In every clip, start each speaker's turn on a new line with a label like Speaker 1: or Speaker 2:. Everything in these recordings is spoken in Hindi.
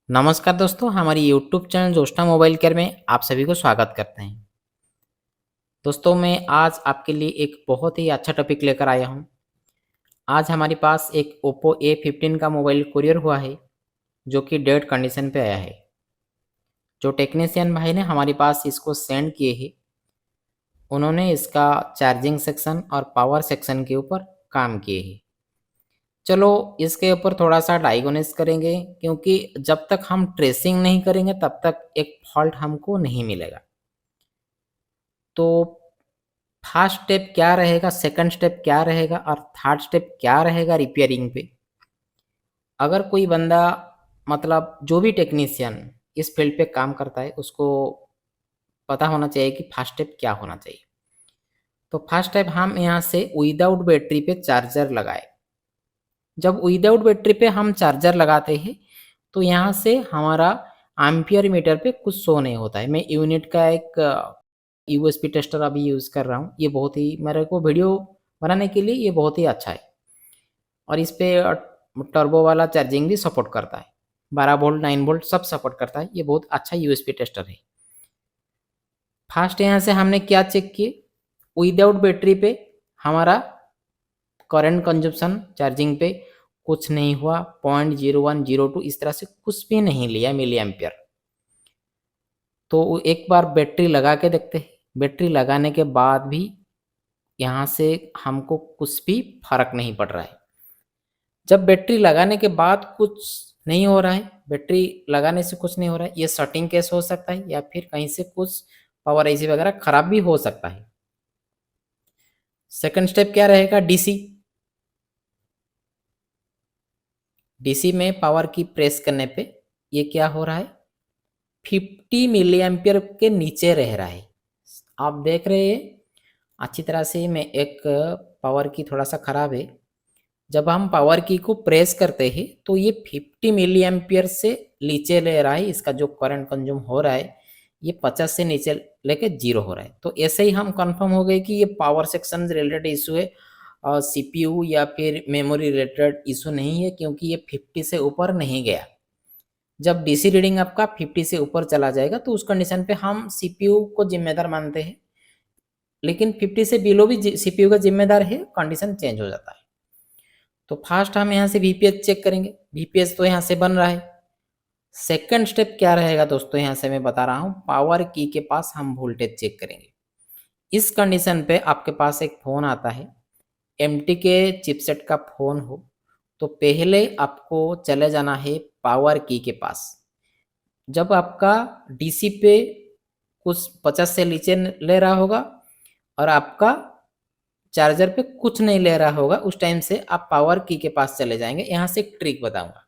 Speaker 1: नमस्कार दोस्तों, हमारी YouTube channel Joshna mobile care में आप सभी को स्वागत करते हैं। दोस्तों, मैं आज आपके लिए एक बहुत ही अच्छा टॉपिक लेकर आया हूं। आज हमारे पास एक ओप्पो A15 का मोबाइल कुरियर हुआ है, जो कि डेड कंडीशन पे आया है। जो टेक्नीशियन भाई ने हमारे पास इसको सेंड किए हैं, उन्होंने इसका चार्जिंग सेक्शन और पावर सेक्शन के ऊपर काम किए हैं। चलो इसके ऊपर थोड़ा सा डायग्नोसिस करेंगे, क्योंकि जब तक हम ट्रेसिंग नहीं करेंगे तब तक एक फॉल्ट हमको नहीं मिलेगा। तो फर्स्ट स्टेप क्या रहेगा, सेकंड स्टेप क्या रहेगा और थर्ड स्टेप क्या रहेगा रिपेयरिंग पे। अगर कोई बंदा, मतलब जो भी टेक्नीशियन इस फील्ड पे काम करता है, उसको पता होना चाहिए कि फर्स्ट स्टेप क्या होना चाहिए। तो फर्स्ट स्टेप हम यहाँ से विदाउट बैटरी पे चार्जर लगाए। जब विदाउट बैटरी पे हम चार्जर लगाते हैं तो यहाँ से हमारा एम्पियर मीटर पे कुछ शो नहीं होता है। मैं यूनिट का एक यूएसपी टेस्टर अभी यूज़ कर रहा हूँ। ये बहुत ही, मेरे को वीडियो बनाने के लिए ये बहुत ही अच्छा है। और इस पे टर्बो वाला चार्जिंग भी सपोर्ट करता है, 12 वोल्ट 9 वोल्ट सब सपोर्ट करता है। ये बहुत अच्छा यूएसपी टेस्टर है। फर्स्ट यहाँ से हमने क्या चेक किए, विदाउट बैटरी पे हमारा करंट कंजप्शन चार्जिंग पे कुछ नहीं हुआ, 0.0102 इस तरह से कुछ भी नहीं लिया मिली एम्पियर। तो एक बार बैटरी लगा के देखते हैं। बैटरी लगाने के बाद भी यहाँ से हमको कुछ भी फर्क नहीं पड़ रहा है। जब बैटरी लगाने के बाद कुछ नहीं हो रहा है, बैटरी लगाने से कुछ नहीं हो रहा है, ये शॉर्टिंग केस हो सकता है या फिर कहीं से कुछ पावर आईसी वगैरह खराब भी हो सकता है। सेकंड स्टेप क्या रहेगा, डीसी। डीसी में पावर की प्रेस करने पे ये क्या हो रहा है, 50 मिली एम्पियर के नीचे रह रहा है। आप देख रहे हैं अच्छी तरह से। मैं एक पावर की थोड़ा सा खराब है। जब हम पावर की को प्रेस करते हैं तो ये 50 मिली एम्पियर से नीचे ले रहा है। इसका जो करंट कंज्यूम हो रहा है ये 50 से नीचे लेके 0 हो रहा है। तो ऐसे ही हम कंफर्म हो गए कि ये पावर सेक्शन रिलेटेड इशू है और सीपीयू या फिर मेमोरी रिलेटेड इशू नहीं है, क्योंकि ये 50 से ऊपर नहीं गया। जब डीसी रीडिंग आपका 50 से ऊपर चला जाएगा तो उस कंडीशन पे हम सीपीयू को जिम्मेदार मानते हैं, लेकिन 50 से बिलो भी सीपीयू का जिम्मेदार है, कंडीशन चेंज हो जाता है। तो फर्स्ट हम यहाँ से वीपीएस चेक करेंगे। वीपीएस तो यहाँ से बन रहा है। सेकंड स्टेप क्या रहेगा दोस्तों, यहाँ से मैं बता रहा हूँ, पावर की के पास हम वोल्टेज चेक करेंगे। इस कंडीशन पे आपके पास एक फ़ोन आता है, एमटी के चिपसेट का फ़ोन हो, तो पहले आपको चले जाना है पावर की के पास। जब आपका डीसी पे कुछ 50 से नीचे ले रहा होगा और आपका चार्जर पे कुछ नहीं ले रहा होगा, उस टाइम से आप पावर की के पास चले जाएंगे। यहाँ से एक ट्रिक बताऊंगा।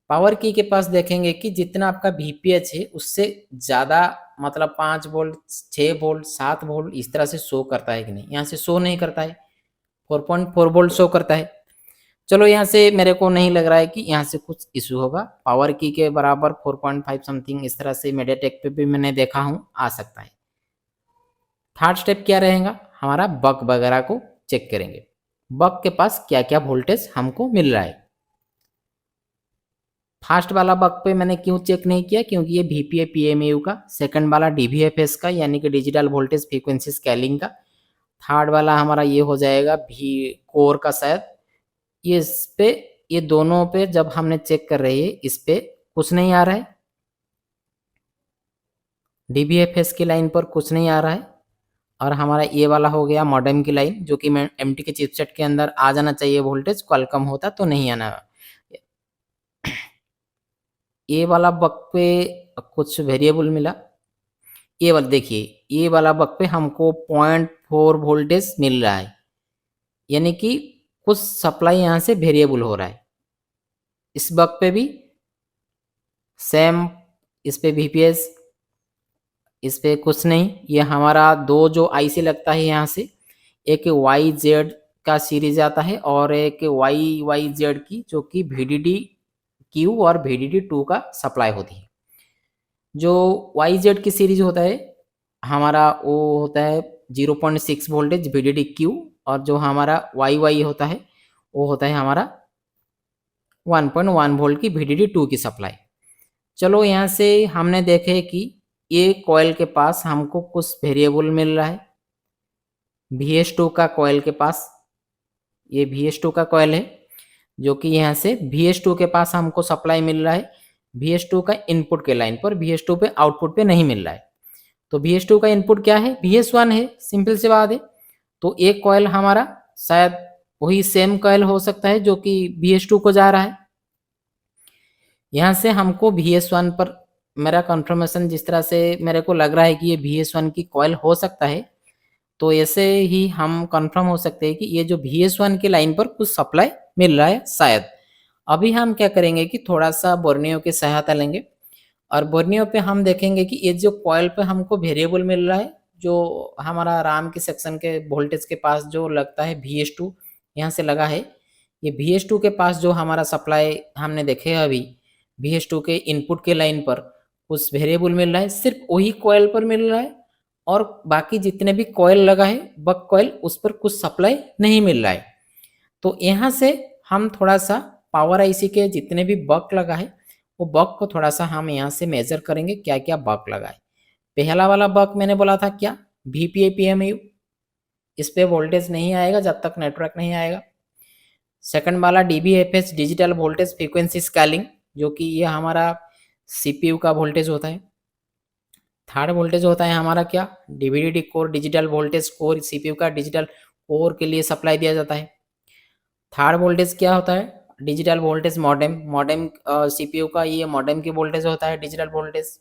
Speaker 1: पावर की के पास देखेंगे कि जितना आपका वीपीएच है उससे ज़्यादा, मतलब 5 वोल्ट 6 वोल्ट 7 वोल्ट इस तरह से शो करता है कि नहीं। यहाँ से शो नहीं करता है, 4.4 वोल्ट शो करता है। चलो यहाँ से मेरे को नहीं लग रहा है कि यहाँ से कुछ इशू होगा। पावर की के बराबर 4.5 समथिंग इस तरह से मीडियाटेक पे भी मैंने देखा हूँ, आ सकता है। थर्ड स्टेप क्या रहेगा, हमारा बक वगैरह को चेक करेंगे। बक के पास क्या क्या वोल्टेज हमको मिल रहा है। फर्स्ट वाला बक पे मैंने क्यों चेक नहीं किया, क्योंकि ये VPA PMU का। सेकंड वाला DVFS का, यानी कि डिजिटल वोल्टेज फ्रीक्वेंसी स्केलिंग का। थर्ड वाला हमारा ये हो जाएगा भी कोर का शायद। ये इस पे, ये दोनों पे जब हमने चेक कर रहे हैं, इस पे कुछ नहीं आ रहा है। DVFS की लाइन पर कुछ नहीं आ रहा है। और हमारा ये वाला हो गया मॉडेम की लाइन, जो कि मैं एमटी के चिपसेट के अंदर आ जाना चाहिए वोल्टेज, क्वालकॉम होता तो नहीं आना। ये वाला बक पे कुछ वेरिएबल मिला। ये वाला देखिए, ये वाला बक पे हमको 0.4 वोल्टेज मिल रहा है, यानी कि कुछ सप्लाई यहाँ से वेरिएबल हो रहा है। इस बक पे भी सेम, इस पे VPS, इस पे कुछ नहीं। ये हमारा दो जो आईसी लगता है यहाँ से, एक YZ का सीरीज आता है और एक YYZ की, जो कि VDD-Q और VDD-2 का सप्लाई होती है। जो YZ की सीरीज होता है हमारा, वो होता है 0.6 वोल्टेज VDD-Q, और जो हमारा YY होता है वो होता है हमारा 1.1 वोल्ट की VDD-2 की सप्लाई। चलो यहाँ से हमने देखे कि ये कॉइल के पास हमको कुछ वेरिएबल मिल रहा है। VS2 का कॉइल के पास, ये VS2 का कॉइल है जो कि यहाँ से VS2 के पास हमको सप्लाई मिल रहा है VS2 का इनपुट के लाइन पर, VS2 पे आउटपुट पे नहीं मिल रहा है। तो VS2 का इनपुट क्या है, VS1 है, सिंपल सी बात है। तो एक कॉइल हमारा शायद वही सेम कॉइल हो सकता है जो कि VS2 को जा रहा है। यहाँ से हमको VS1 पर मेरा कंफर्मेशन जिस तरह से मेरे को लग रहा है कि ये VS1 की कॉइल हो सकता है, तो ऐसे ही हम कंफर्म हो सकते हैं कि ये जो VS1 की लाइन पर कुछ सप्लाई मिल रहा है शायद। अभी हम क्या करेंगे कि थोड़ा सा बोर्नियो की सहायता लेंगे और बोर्नियो पे हम देखेंगे कि ये जो कॉइल पे हमको वेरिएबल मिल रहा है, जो हमारा राम के सेक्शन के वोल्टेज के पास जो लगता है VS2 यहाँ से लगा है, ये VS2 के पास जो हमारा सप्लाई हमने देखे अभी VS2 के इनपुट के लाइन पर कुछ वेरिएबल मिल रहा है, सिर्फ वही कॉइल पर मिल रहा है और बाकी जितने भी कॉइल लगा है बक कॉइल उस पर कुछ सप्लाई नहीं मिल रहा है। तो यहाँ से हम थोड़ा सा पावर आईसी के जितने भी बक लगा है वो बक को थोड़ा सा हम यहाँ से मेजर करेंगे क्या क्या बक लगा है। पहला वाला बक मैंने बोला था क्या, VPA PMU, इस पे वोल्टेज नहीं आएगा जब तक नेटवर्क नहीं आएगा। सेकंड वाला DVFS digital voltage frequency scaling, जो कि ये हमारा CPU का वोल्टेज होता है। थर्ड वोल्टेज होता है हमारा क्या, DVDD core digital voltage core, CPU का डिजिटल कोर के लिए सप्लाई दिया जाता है। थर्ड वोल्टेज क्या होता है, digital voltage modem, modem CPU का ये मॉडेम की वोल्टेज होता है डिजिटल वोल्टेज।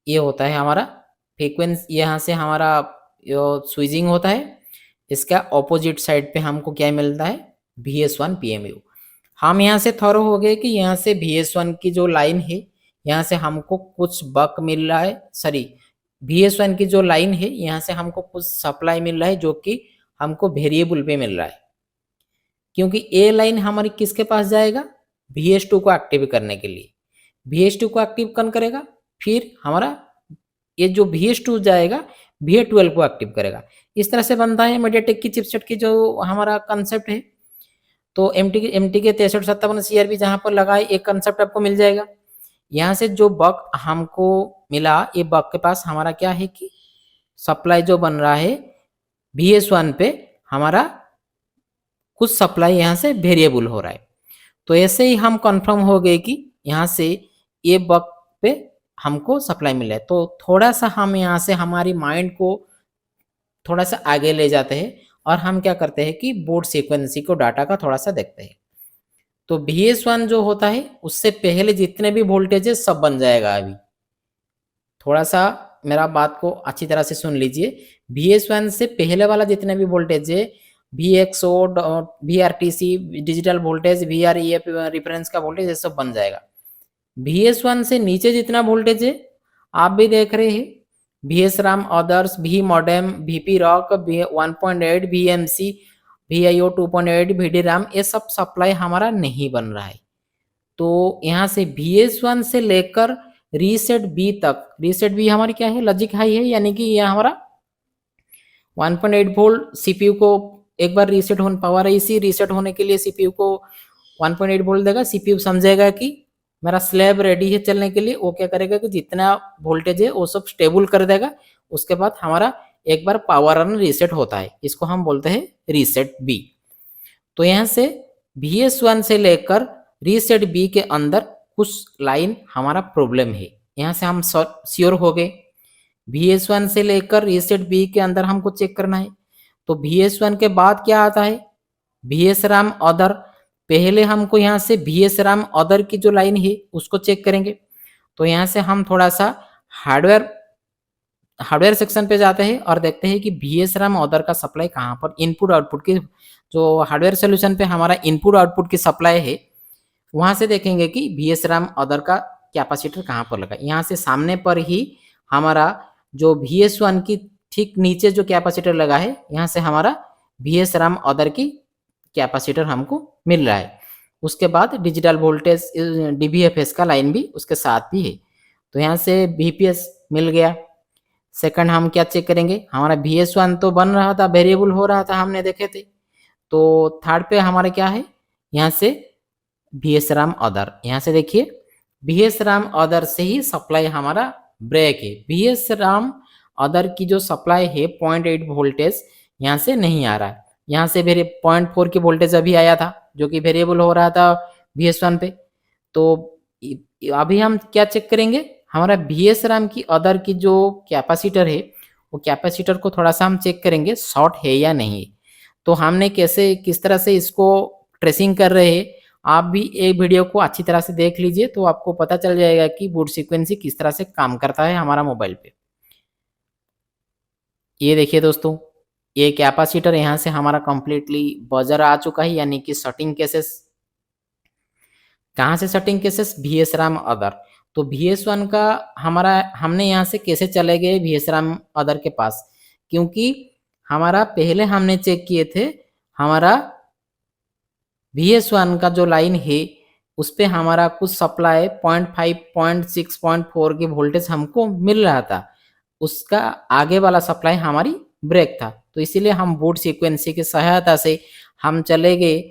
Speaker 1: ये होता है हमारा फ्रीक्वेंसी, यहाँ से हमारा स्विचिंग होता है। इसका ऑपोजिट साइड पे हमको क्या मिलता है, VS1 PMU। हम यहाँ से थॉरो हो गए कि यहाँ से VS1 की जो लाइन है यहाँ से हमको कुछ बक मिल रहा है, सॉरी VS1 की जो लाइन है यहाँ से हमको कुछ सप्लाई मिल रहा है जो कि हमको वेरिएबल पे मिल रहा है, क्योंकि ए लाइन हमारी किसके पास जाएगा, VS2 को एक्टिव करने के लिए। VS2 को एक्टिव कौन करेगा, फिर हमारा ये जो VS2 जाएगा VA12 को एक्टिव करेगा। इस तरह से बनता है मीडियाटेक की चिपसेट की जो हमारा कंसेप्ट है। तो MT के 6357 CRB जहाँ पर लगा है एक कंसेप्ट आपको मिल जाएगा। यहाँ से जो बक हमको मिला, ये बक के पास हमारा क्या है कि सप्लाई जो बन रहा है VS1 पे हमारा कुछ सप्लाई यहाँ से वेरिएबल हो रहा है। तो ऐसे ही हम कंफर्म हो गए कि यहाँ से ये बक पे हमको सप्लाई मिला है। तो थोड़ा सा हम यहाँ से हमारी माइंड को थोड़ा सा आगे ले जाते हैं और हम क्या करते हैं कि बोर्ड सीक्वेंसी को डाटा का थोड़ा सा देखते हैं। तो VS1 जो होता है उससे पहले जितने भी वोल्टेज है सब बन जाएगा। अभी थोड़ा सा मेरा बात को अच्छी तरह से सुन लीजिए, VS1 से पहले वाला जितने भी वोल्टेज है VXO, VRTC digital voltage, VREF reference का वोल्टेज ये सब बन जाएगा। VS1 से नीचे जितना वोल्टेज है आप भी देख रहे हैं, VSRAM others, V modem, VP rock, 1.8, VMC, VIO 2.8, VDRAM, ये सब सप्लाई हमारा नहीं बन रहा है। तो यहाँ से VS1 से लेकर रीसेट बी तक, रीसेट बी हमारी क्या है, लॉजिक हाई है, यानी कि यह हमारा 1.8 वोल्ट CPU को एक बार रीसेट होने, पावर आईसी रीसेट होने के लिए CPU को 1.8 वोल्ट देगा। CPU समझेगा कि मेरा स्लैब रेडी है चलने के लिए, वो क्या करेगा कि जितना वोल्टेज है वो सब स्टेबल कर देगा। उसके बाद हमारा एक बार पावर रन रीसेट होता है, इसको हम बोलते हैं रीसेट बी। तो यहाँ से VS1 से लेकर रीसेट बी के अंदर कुछ लाइन हमारा प्रॉब्लम है, यहाँ से हम श्योर हो गए। VS1 से लेकर रीसेट बी के अंदर हमको चेक करना है। तो VS1 के बाद क्या आता है, VSRAM अदर। पहले हमको यहाँ से VSRAM अदर की जो लाइन है उसको चेक करेंगे। तो यहाँ से हम थोड़ा सा हार्डवेयर सेक्शन पे जाते हैं और देखते हैं कि VSRAM अदर का सप्लाई कहाँ पर, इनपुट आउटपुट की जो हार्डवेयर सोल्यूशन पे हमारा इनपुट आउटपुट की सप्लाई है, वहां से देखेंगे कि VSRAM अदर का कैपेसिटर कहाँ पर लगा। यहाँ से सामने पर ही हमारा जो VS1 की ठीक नीचे जो कैपेसिटर लगा है, यहाँ से हमारा VSRAM अदर की कैपेसिटर हमको मिल रहा है। उसके बाद डिजिटल वोल्टेज DVFS का लाइन भी उसके साथ भी है। तो यहाँ से VPS मिल गया। सेकंड हम क्या चेक करेंगे, हमारा VS1 तो बन रहा था, वेरिएबल हो रहा था, हमने देखे थे। तो थर्ड पे हमारा क्या है, यहाँ से VSRAM अदर। यहाँ से देखिए VS RAM अदर से ही सप्लाई हमारा ब्रेक है। VS RAM अदर की जो सप्लाई है 0.8 वोल्टेज यहाँ से नहीं आ रहा है, यहाँ से फिर 0.4 की वोल्टेज अभी आया था जो कि वेरिएबल हो रहा था VS1 पे। तो अभी हम क्या चेक करेंगे, हमारा VS RAM की अदर की जो कैपेसिटर है वो कैपेसिटर को थोड़ा सा हम चेक करेंगे शॉर्ट है या नहीं। तो हमने कैसे किस तरह से इसको ट्रेसिंग कर रहे हैं, आप भी एक वीडियो को अच्छी तरह से देख लीजिए तो आपको पता चल जाएगा कि बूट सीक्वेंसी किस तरह से काम करता है हमारा मोबाइल पे। ये देखिए दोस्तों, ये कैपेसिटर यहाँ से हमारा कंप्लीटली बजर आ चुका है, यानी कि सेटिंग केसेस। कहाँ से setting cases, VS RAM other. तो VS1 का हमारा हमने यहाँ से कैसे चले गए VS RAM अदर के पास, क्योंकि हमारा पहले हमने चेक किए थे हमारा VS1 का जो लाइन है उस पे हमारा कुछ सप्लाई 0.5 0.6 0.4 की वोल्टेज हमको मिल रहा था, उसका आगे वाला सप्लाई हमारी ब्रेक था। तो इसीलिए हम बूट सीक्वेंसी की सहायता से हम चले गए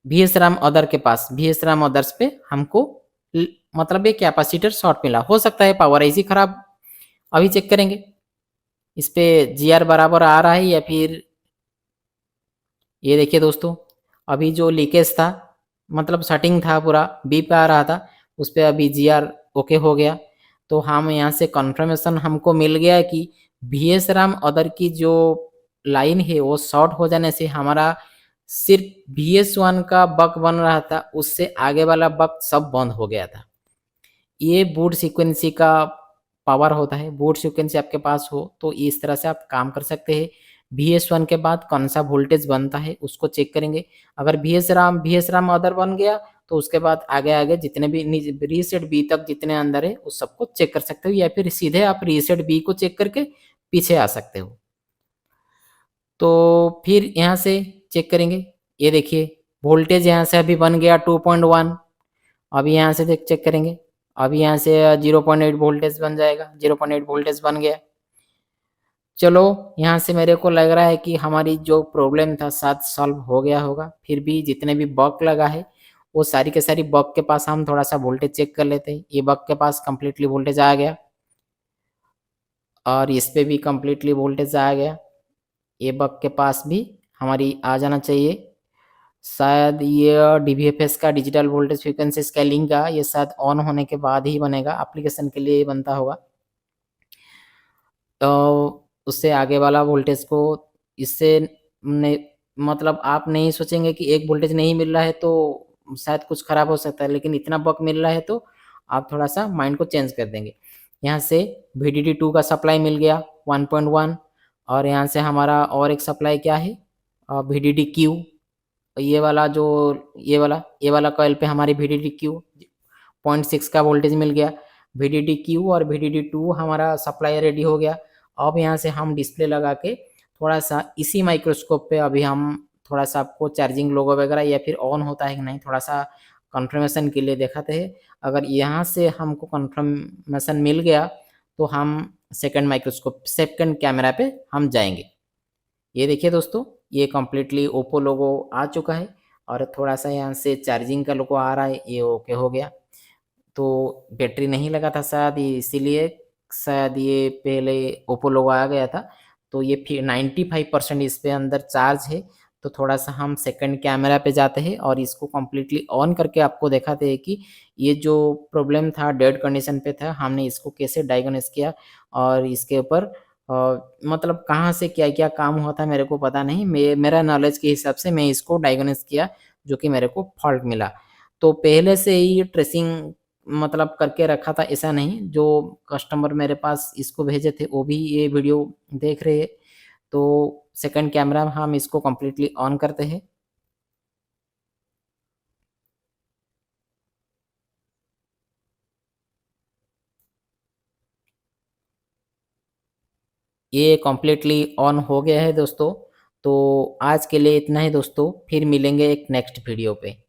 Speaker 1: VS RAM अदर के पास। VS RAM अदर्स पे हमको मतलब ये कैपेसिटर शॉर्ट मिला, हो सकता है पावर ऐसी खराब। अभी चेक करेंगे इस पे GR बराबर आ रहा है या फिर, ये देखिए दोस्तों, अभी जो लीकेज था मतलब सेटिंग था पूरा बी पे आ रहा था, उस पर अभी GR ओके हो गया। तो हम यहाँ से कंफर्मेशन हमको मिल गया कि VS RAM अदर की जो लाइन है वो शॉर्ट हो जाने से हमारा सिर्फ VS1 का बक बन रहा था, उससे आगे वाला बक सब बंद हो गया था। ये बूट सीक्वेंसी का पावर होता है। बूट सीक्वेंसी आपके पास हो तो इस तरह से आप काम कर सकते हैं। VS1 के बाद कौन सा वोल्टेज बनता है उसको चेक करेंगे। अगर VS RAM अदर बन गया तो उसके बाद आगे आगे जितने भी रीसेट बी तक जितने अंदर है उस सबको चेक कर सकते हो, या फिर सीधे आप रीसेट बी को चेक करके पीछे आ सकते हो। तो फिर यहाँ से चेक करेंगे, ये देखिए वोल्टेज यहाँ से अभी बन गया 2.1। अभी यहाँ से देख चेक करेंगे, अभी यहाँ से 0.8 वोल्टेज बन जाएगा, 0.8 वोल्टेज बन गया। चलो यहाँ से मेरे को लग रहा है कि हमारी जो प्रॉब्लम था शायद सॉल्व हो गया होगा। फिर भी जितने भी बग लगा है वो सारी के सारी बग के पास हम थोड़ा सा वोल्टेज चेक कर लेते हैं। ये बग के पास कम्प्लीटली वोल्टेज आ गया और इस पे भी कम्प्लीटली वोल्टेज आ गया। ये बग के पास भी हमारी आ जाना चाहिए। शायद ये DVFS का डिजिटल वोल्टेज फ्रीक्वेंसी स्केलिंग का ये शायद ऑन होने के बाद ही बनेगा, एप्लीकेशन के लिए बनता होगा। तो उससे आगे वाला वोल्टेज को इससे ने मतलब आप नहीं सोचेंगे कि एक वोल्टेज नहीं मिल रहा है तो शायद कुछ खराब हो सकता है, लेकिन इतना बक मिल रहा है तो आप थोड़ा सा माइंड को चेंज कर देंगे। यहाँ से VDD2 का सप्लाई मिल गया 1.1, और यहाँ से हमारा और एक सप्लाई क्या है VDDQ। ये वाला जो ये वाला कॉइल पे हमारी VDDQ 0.6 का वोल्टेज मिल गया। VDDQ और VDD2 हमारा सप्लाई रेडी हो गया। अब यहाँ से हम डिस्प्ले लगा के थोड़ा सा इसी माइक्रोस्कोप पे अभी हम थोड़ा सा आपको चार्जिंग लोगो वगैरह या फिर ऑन होता है कि नहीं थोड़ा सा कंफर्मेशन के लिए दिखाते हैं। अगर यहाँ से हमको कंफर्मेशन मिल गया तो हम सेकंड कैमरा पे हम जाएंगे। ये देखिए दोस्तों, ये कम्प्लीटली ओप्पो लोगो आ चुका है और थोड़ा सा यहाँ से चार्जिंग का लोगो आ रहा है, ये ओके हो गया। तो बैटरी नहीं लगा था शायद इसीलिए शायद ये पहले ओप्पो लोगो आ गया था। तो ये फिर 95% इस पे अंदर चार्ज है। तो थोड़ा सा हम सेकंड कैमरा पे जाते हैं और इसको कम्प्लीटली ऑन करके आपको दिखाते हैं कि ये जो प्रॉब्लम था डेड कंडीशन पे था, हमने इसको कैसे डायग्नोस किया और इसके ऊपर मतलब कहाँ से क्या क्या काम हुआ था मेरे को पता नहीं, मेरा नॉलेज के हिसाब से मैं इसको डायग्नोस किया जो कि मेरे को फॉल्ट मिला। तो पहले से ही ट्रेसिंग मतलब करके रखा था ऐसा नहीं, जो कस्टमर मेरे पास इसको भेजे थे वो भी ये वीडियो देख रहे हैं। तो सेकंड कैमरा हम इसको कम्प्लीटली ऑन करते हैं। ये कम्प्लीटली ऑन हो गया है दोस्तों। तो आज के लिए इतना ही दोस्तों, फिर मिलेंगे एक नेक्स्ट वीडियो पे।